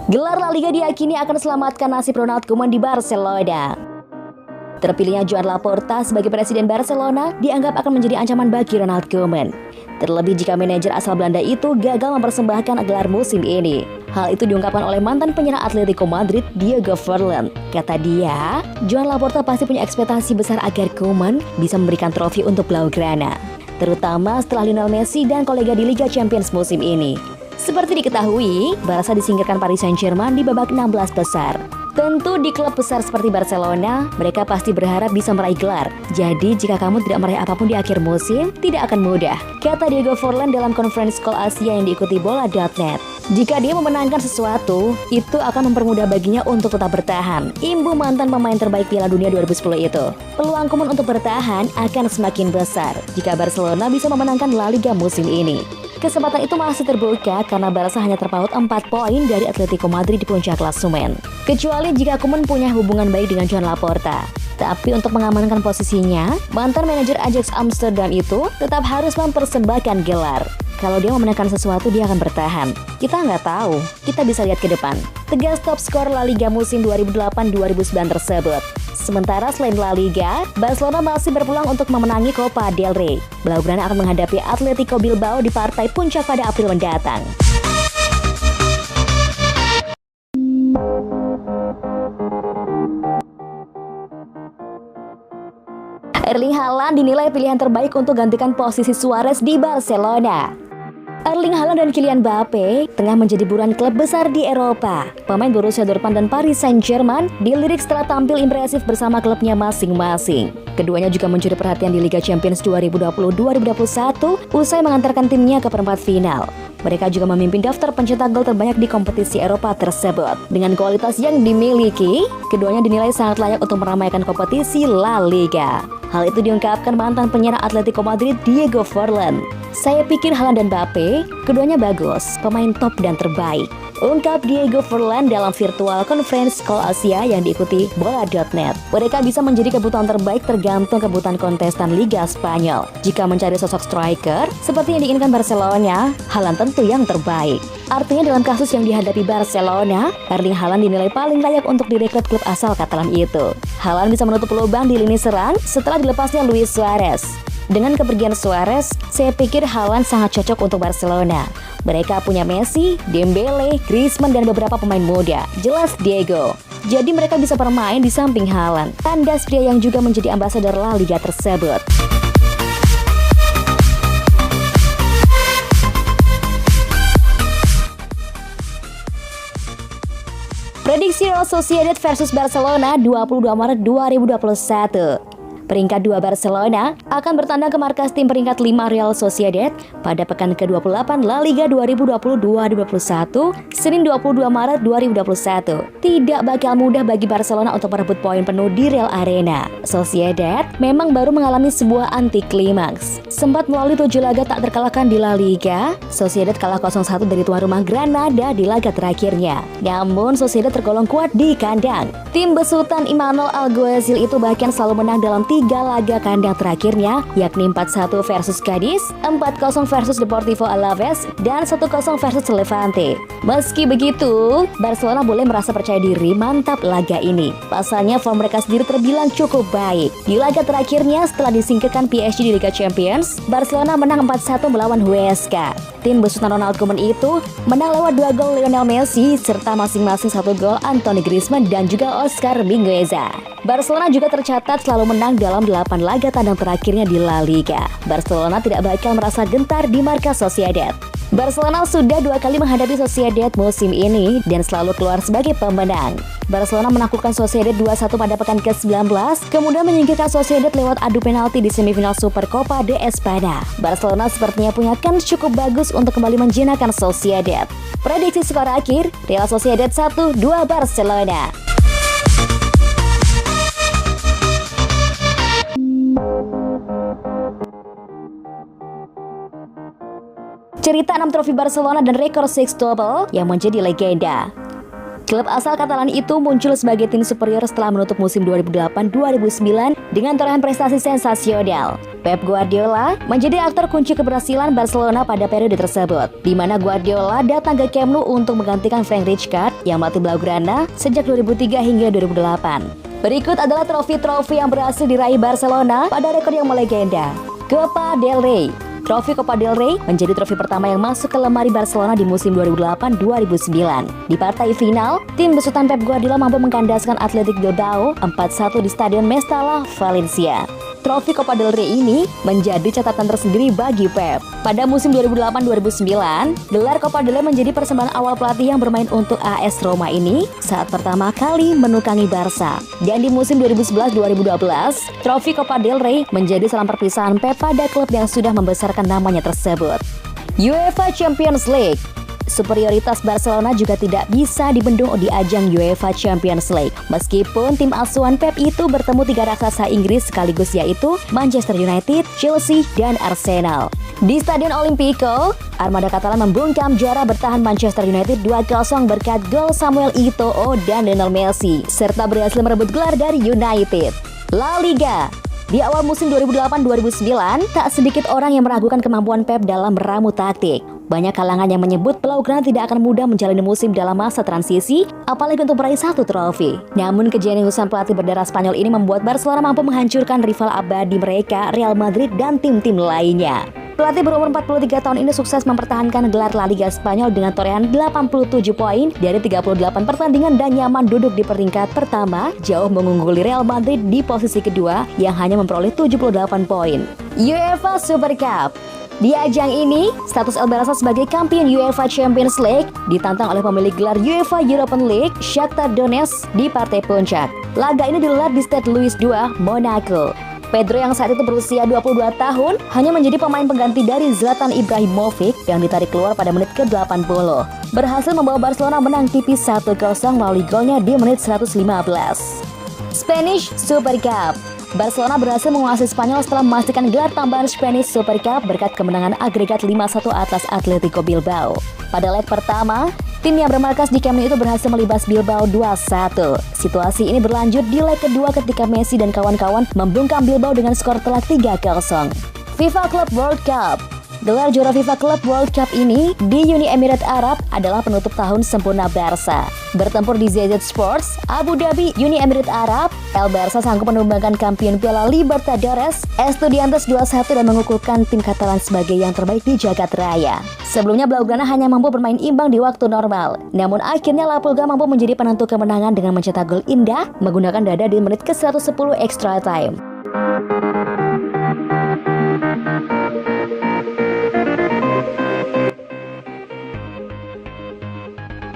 Gelar La Liga diyakini akan selamatkan nasib Ronald Koeman di Barcelona. Terpilihnya Joan Laporta sebagai presiden Barcelona dianggap akan menjadi ancaman bagi Ronald Koeman. Terlebih jika manajer asal Belanda itu gagal mempersembahkan gelar musim ini. Hal itu diungkapkan oleh mantan penyerang Atletico Madrid, Diego Forlán. Kata dia, Joan Laporta pasti punya ekspektasi besar agar Koeman bisa memberikan trofi untuk Blaugrana, terutama setelah Lionel Messi dan kolega di Liga Champions musim ini. Seperti diketahui, Barca disingkirkan Paris Saint-Germain di babak 16 besar. Tentu di klub besar seperti Barcelona, mereka pasti berharap bisa meraih gelar. Jadi jika kamu tidak meraih apapun di akhir musim, tidak akan mudah, kata Diego Forlán dalam conference call Asia yang diikuti bola.net. Jika dia memenangkan sesuatu, itu akan mempermudah baginya untuk tetap bertahan. Imbu mantan pemain terbaik Piala Dunia 2010 itu. Peluang Koeman untuk bertahan akan semakin besar jika Barcelona bisa memenangkan La Liga musim ini. Kesempatan itu masih terbuka karena Barca hanya terpaut 4 poin dari Atletico Madrid di puncak klasemen. Kecuali jika Koeman punya hubungan baik dengan Joan Laporta. Tapi untuk mengamankan posisinya, mantan manajer Ajax Amsterdam itu tetap harus mempersembahkan gelar. Kalau dia memenangkan sesuatu, dia akan bertahan. Kita nggak tahu, kita bisa lihat ke depan. Tegas top skor La Liga musim 2008-2009 tersebut. Sementara selain La Liga, Barcelona masih berpeluang untuk memenangi Copa del Rey. Blaugrana akan menghadapi Atletico Bilbao di partai puncak pada April mendatang. Erling Haaland dinilai pilihan terbaik untuk gantikan posisi Suarez di Barcelona. Erling Haaland dan Kylian Mbappe tengah menjadi buruan klub besar di Eropa. Pemain Borussia Dortmund dan Paris Saint-Germain dilirik setelah tampil impresif bersama klubnya masing-masing. Keduanya juga mencuri perhatian di Liga Champions 2020-2021 usai mengantarkan timnya ke perempat final. Mereka juga memimpin daftar pencetak gol terbanyak di kompetisi Eropa tersebut. Dengan kualitas yang dimiliki, keduanya dinilai sangat layak untuk meramaikan kompetisi La Liga. Hal itu diungkapkan mantan penyerang Atletico Madrid, Diego Forlán. Saya pikir Haaland dan Mbappe, keduanya bagus, pemain top dan terbaik, ungkap Diego Forlán dalam virtual conference call Asia yang diikuti bola.net. Mereka bisa menjadi kebutuhan terbaik tergantung kebutuhan kontestan Liga Spanyol. Jika mencari sosok striker seperti yang diinginkan Barcelona, Haaland tentu yang terbaik. Artinya dalam kasus yang dihadapi Barcelona, Erling Haaland dinilai paling layak untuk direkrut klub asal Katalan itu. Haaland bisa menutup lubang di lini serang setelah dilepasnya Luis Suarez. Dengan kepergian Suarez, saya pikir Haaland sangat cocok untuk Barcelona. Mereka punya Messi, Dembele, Griezmann, dan beberapa pemain muda. Jelas Diego. Jadi mereka bisa bermain di samping Haaland. Tandas pria yang juga menjadi ambasador La Liga tersebut. Prediksi Real Sociedad versus Barcelona 22 Maret 2021. Peringkat 2 Barcelona akan bertandang ke markas tim peringkat 5 Real Sociedad pada pekan ke-28 La Liga 2020-2021, Senin 22 Maret 2021. Tidak bakal mudah bagi Barcelona untuk merebut poin penuh di Real Arena. Sociedad memang baru mengalami sebuah anti klimaks. Sempat melalui 7 laga tak terkalahkan di La Liga, Sociedad kalah 0-1 dari tuan rumah Granada di laga terakhirnya. Namun Sociedad tergolong kuat di kandang. Tim besutan Imanol Alguacil itu bahkan selalu menang dalam 3 laga kandang terakhirnya, yakni 4-1 versus Cadiz, 4-0 versus Deportivo Alaves, dan 1-0 versus Levante. Meski begitu, Barcelona boleh merasa percaya diri mantap laga ini. Pasalnya form mereka sendiri terbilang cukup baik. Di laga terakhirnya setelah disingkirkan PSG di Liga Champions, Barcelona menang 4-1 melawan Huesca. Tim besutan Ronald Koeman itu menang lewat 2 gol Lionel Messi serta masing-masing 1 gol Anthony Griezmann dan juga Oscar Mingueza. Barcelona juga tercatat selalu menang dalam 8 laga tandang terakhirnya di La Liga. Barcelona tidak bakal merasa gentar di markas Sociedad. Barcelona sudah 2 kali menghadapi Sociedad musim ini dan selalu keluar sebagai pemenang. Barcelona menaklukkan Sociedad 2-1 pada pekan ke-19, kemudian menyingkirkan Sociedad lewat adu penalti di semifinal Supercopa de España. Barcelona sepertinya punya kans cukup bagus untuk kembali menjinakkan Sociedad. Prediksi skor akhir, Real Sociedad 1-2 Barcelona. Cerita 6 trofi Barcelona dan rekor six double yang menjadi legenda. Klub asal Katalan itu muncul sebagai tim superior setelah menutup musim 2008-2009 dengan torehan prestasi sensasional. Pep Guardiola menjadi aktor kunci keberhasilan Barcelona pada periode tersebut, di mana Guardiola datang ke Camp Nou untuk menggantikan Frank Rijkaard yang melatih Blaugrana sejak 2003 hingga 2008. Berikut adalah trofi-trofi yang berhasil diraih Barcelona pada rekor yang melegenda. Copa del Rey. Trofi Copa del Rey menjadi trofi pertama yang masuk ke lemari Barcelona di musim 2008-2009. Di partai final, tim besutan Pep Guardiola mampu mengkandaskan Athletic Bilbao 4-1 di Stadion Mestalla, Valencia. Trofi Copa del Rey ini menjadi catatan tersendiri bagi Pep. Pada musim 2008-2009, gelar Copa del Rey menjadi persembahan awal pelatih yang bermain untuk AS Roma ini saat pertama kali menukangi Barca. Dan di musim 2011-2012, trofi Copa del Rey menjadi salam perpisahan Pep pada klub yang sudah membesarkan namanya tersebut. UEFA Champions League. Superioritas Barcelona juga tidak bisa dibendung di ajang UEFA Champions League. Meskipun tim asuhan Pep itu bertemu tiga raksasa Inggris sekaligus, yaitu Manchester United, Chelsea, dan Arsenal. Di Stadion Olimpico, Armada Katalan membungkam juara bertahan Manchester United 2-0 berkat gol Samuel Eto'o dan Lionel Messi, serta berhasil merebut gelar dari United. La Liga. Di awal musim 2008-2009, tak sedikit orang yang meragukan kemampuan Pep dalam meramu taktik. Banyak kalangan yang menyebut Blaugrana tidak akan mudah menjalani musim dalam masa transisi, apalagi untuk meraih satu trofi. Namun kejeniusan pelatih berdarah Spanyol ini membuat Barcelona mampu menghancurkan rival abadi mereka, Real Madrid dan tim-tim lainnya. Pelatih berumur 43 tahun ini sukses mempertahankan gelar La Liga Spanyol dengan torehan 87 poin dari 38 pertandingan dan nyaman duduk di peringkat pertama, jauh mengungguli Real Madrid di posisi kedua yang hanya memperoleh 78 poin. UEFA Super Cup. Di ajang ini, status El Barça sebagai kampion UEFA Champions League ditantang oleh pemilik gelar UEFA European League, Shakhtar Donetsk di partai puncak. Laga ini digelar di Stade Louis II, Monaco. Pedro yang saat itu berusia 22 tahun hanya menjadi pemain pengganti dari Zlatan Ibrahimovic yang ditarik keluar pada menit ke-80. Berhasil membawa Barcelona menang tipis 1-0 melalui golnya di menit 115. Spanish Super Cup. Barcelona berhasil menguasai Spanyol setelah memastikan gelar tambahan Spanish Super Cup berkat kemenangan agregat 5-1 atas Atletico Bilbao. Pada leg pertama, tim yang bermarkas di Camp Nou itu berhasil melibas Bilbao 2-1. Situasi ini berlanjut di leg kedua ketika Messi dan kawan-kawan membungkam Bilbao dengan skor telak 3-0. FIFA Club World Cup. Gelar juara FIFA Club World Cup ini di Uni Emirat Arab adalah penutup tahun sempurna Barca. Bertempur di ZZ Sports, Abu Dhabi, Uni Emirat Arab, El Barça sanggup menumbangkan kampion Piala Libertadores, Estudiantes 2-1 dan mengukuhkan tim Katalan sebagai yang terbaik di jagat raya. Sebelumnya Blaugrana hanya mampu bermain imbang di waktu normal. Namun akhirnya La Pulga mampu menjadi penentu kemenangan dengan mencetak gol indah menggunakan dada di menit ke-110 extra time.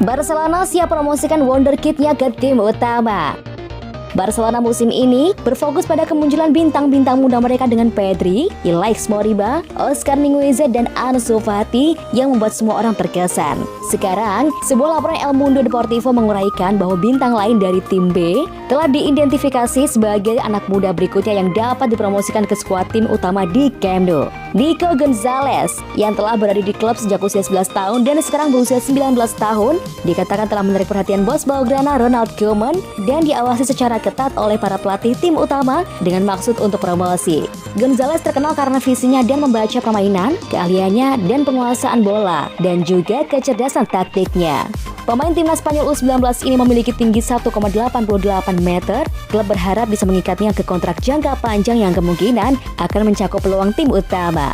Barcelona siap promosikan wonderkid-nya ke tim utama. Barcelona musim ini berfokus pada kemunculan bintang-bintang muda mereka dengan Pedri, Ilaix Moriba, Oscar Mingueza, dan Ansu Fati yang membuat semua orang terkesan. Sekarang, sebuah laporan El Mundo Deportivo menguraikan bahwa bintang lain dari tim B telah diidentifikasi sebagai anak muda berikutnya yang dapat dipromosikan ke skuad tim utama di Camp Nou. Nico Gonzalez yang telah berada di klub sejak usia 11 tahun dan sekarang berusia 19 tahun dikatakan telah menarik perhatian bos Blaugrana Ronald Koeman dan diawasi secara ketat oleh para pelatih tim utama dengan maksud untuk promosi. Gonzalez terkenal karena visinya dan membaca permainan, keahliannya dan penguasaan bola dan juga kecerdasan taktiknya. Pemain timnas Spanyol U19 ini memiliki tinggi 1,88 meter. Klub berharap bisa mengikatnya ke kontrak jangka panjang yang kemungkinan akan mencakup peluang tim utama.